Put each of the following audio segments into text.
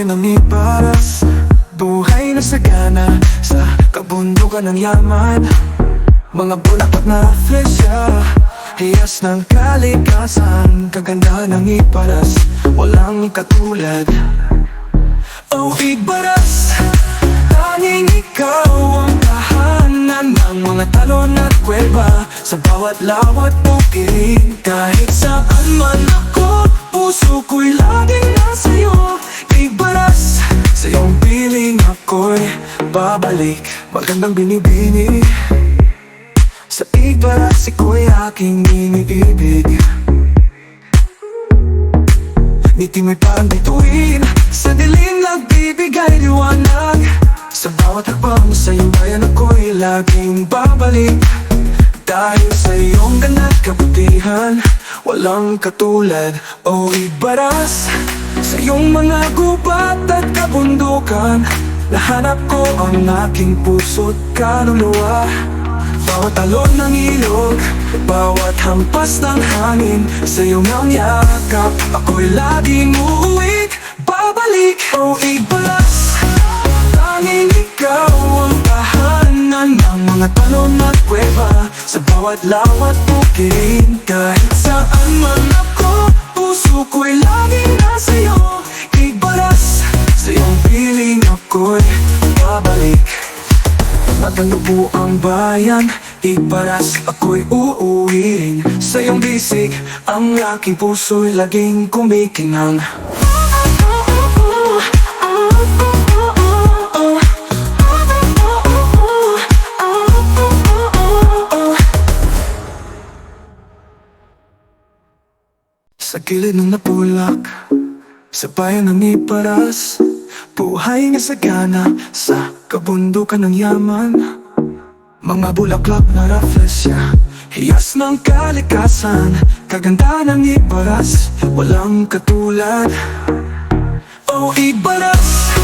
bayan ng Ibaras, buhay na sagana sa kabundukan ng yaman. Mga bulaklak na flesya, hiyas ng kalikasan. Kaganda ng Ibaras, walang katulad. Oh Ibaras, tanging ikaw ang tahanan ng mga talon at kuweba. Sa bawat lawat bukid, kahit saan man ako, puso ko'y laging nasa'yo. Ibaras, sa iyong piling ako'y babalik. Magandang binibini, sa Ibaras iko'y aking iniibig. Ngiti mo'y parang bituin, sa dilim nagbibigay liwanag. Sa bawat hakbang sa iyong bayan ako'y laging babalik. Dahil sa iyong ganda at kabutihan, walang katulad. O Ibaras, sa iyong mga gubat at kabundukan, nahanap ko ang aking puso't kaluluwa. Bawat alon ng ilog, bawat hampas ng hangin, sa iyong ang yakap, ako'y laging uuwi, babalik. O Ibaras, tanging ikaw ang tahanan ng mga talon at kuweba. Sa bawat lawat bukid, kahit saan man ako, puso ko'y laging nasa'yo. Ibaras, sa iyong piling ako'y babalik. Matando ang bayan, Ibaras, ako'y uuwiin. Sa iyong bisig, ang aking puso'y laging kumikinang. Sa gilid ng napulak, sa bayan ng Ibaras, buhay nga sagana sa kabundukan ng yaman. Mga bulaklak na raflesya, hiyas ng kalikasan. Kaganda ng Ibaras, walang katulad. O Ibaras,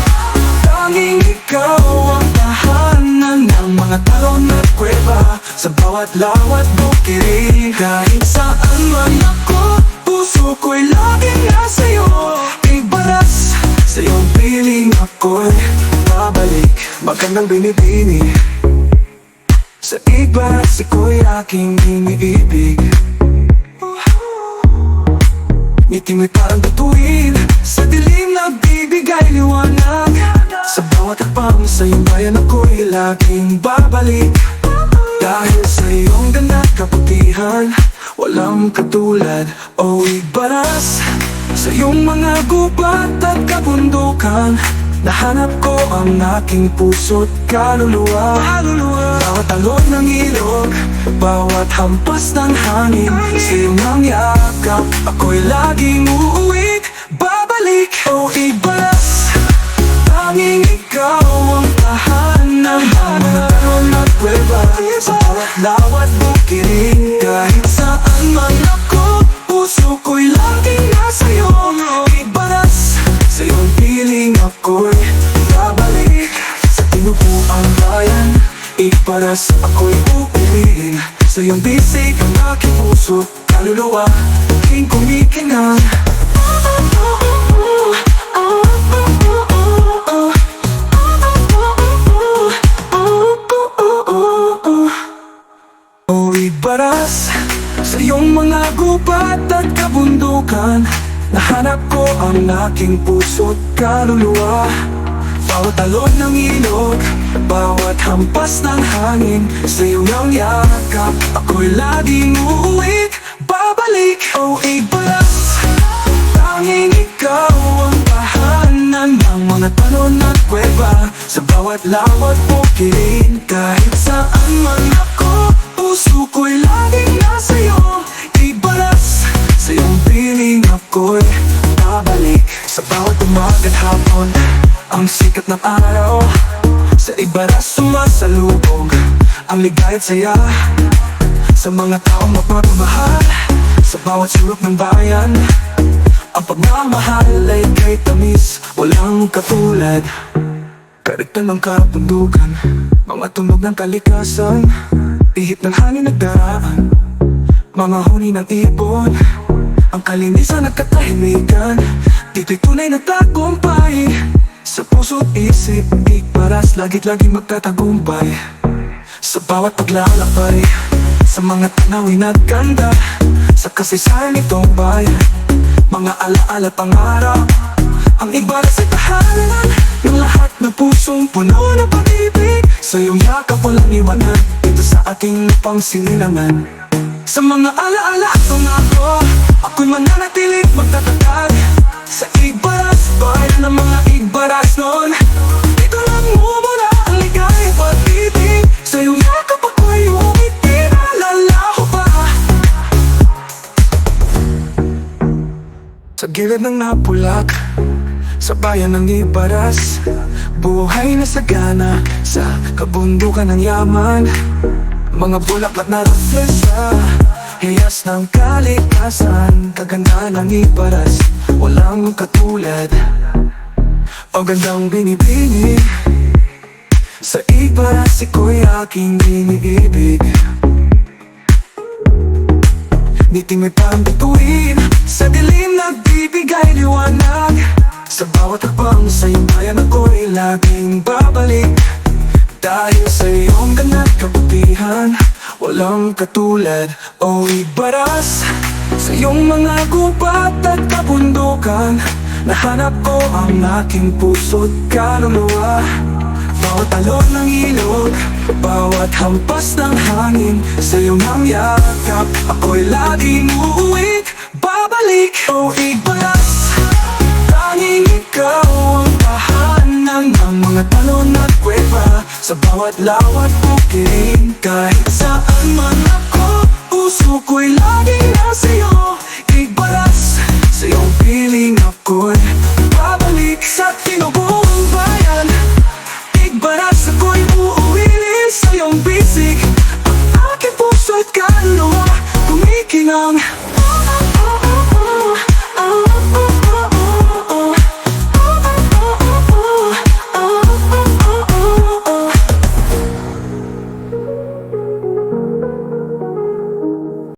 tanging ikaw ang tahanan ng mga talon at kuweba. Sa bawat lawat bukid, kahit saan man ako, puso ko'y laging nasa'yo. Ibaras, sa iyong piling ako'y babalik. Magandang binibini, sa Ibaras iko'y aking iniibig. Ngiti mo'y parang bituin, sa dilim nagbibigay liwanag. Sa bawat hakbang sa iyong bayan ako'y laging babalik. Dahil sa iyong ganda at kabutihan, walang katulad. O Ibaras, sa iyong mga gubat at kabundukan, nahanap ko ang aking puso't kaluluwa. Bawat alon ng ilog, bawat hampas ng hangin, sa iyong ang yakap, ako'y laging uuwi, babalik. O Ibaras, tanging ikaw ang tahanan ng mga talon at kuweba. Sa bawat lawat bukid, kahit saan man ako, puso ko'y laging nasa'yo. Ibaras, sa iyong piling ako'y babalik. Sa tinubuang bayan, Ibaras, ako'y uuwiin. Sa iyong bisig, ang aking puso, kaluluwa, aking kumikinang. O Ibaras, sa iyong mga gubat at kabundukan, nahanap ko ang aking puso't kaluluwa. Bawat alon ng ilog, bawat hampas ng hangin, sa iyong ang yakap, ako'y laging uuwi, babalik. O Ibaras, tanging ikaw ang tahanan ng mga talon at kuweba. Sa bawat lawat bukid, kahit saan man ako, puso ko'y laging nasa'yo. Ibaras, sa iyong piling ako'y babalik. Sa bawat umaga at hapon, ang sikat ng araw, sa Ibaras sumasalubog ang ligay at saya. Sa mga taong mapagmahal, sa bawat sulok ng bayan, ang pagmamahal ay kay tamis, walang katulad. Kariktan ng kabundukan, mga tunog ng kalikasan, ihip ng hangin nagdaraan, mga huni ng ibon, ang kalinisan at katahimikan. Dito'y tunay na tagumpay. puso't isip, Igbaras, laging magtatagumpay sa bawat paglalakbay, sa mga tanawin at ganda, sa kasaysayan nitong bayan. Mga alaala pangarap, ang Igbaras ay tahanan ng lahat ng pusong puno ng pag-ibig. Sa iyong yakap walang iwanan, dito sa ating lupang sinilangan. Sa mga alaala at pangako, ako'y mananatiling magtatatag sa Igbaras, bayan ng mga Igbaras noon. Dito lang mumula ang ligay at pag-ibig. Sa iyong yakap ako'y umitin, alalaho pa. Sa gilid ng napulak, sa bayan ng Igbaras, buhay na sagana sa kabundukan ng yaman. Mga bulaklak na reflesa, hiyas ng kalikasan. Kaganda ng Igbaras, walang katulad. Ang gandang binibini, sa Igbaras iko'y aking iniibig. Ngiting may parang bituin, sa dilim nagbibigay liwanag. Sa bawat hakbang sa iyong bayan ako'y laging babalik. Dahil sa iyong ganda at kabutihan, walang katulad. O Igbaras, sa iyong mga gubat at kabundukan, nahanap ko ang aking puso't kaluluwa. Bawat alon ng ilog, bawat hampas ng hangin, sa iyong ang yakap, ako'y laging uuwi, babalik. O Igbaras, tanging ikaw ang tahanan ng mga talon at kuweba. Sa bawat lawat bukid, kahit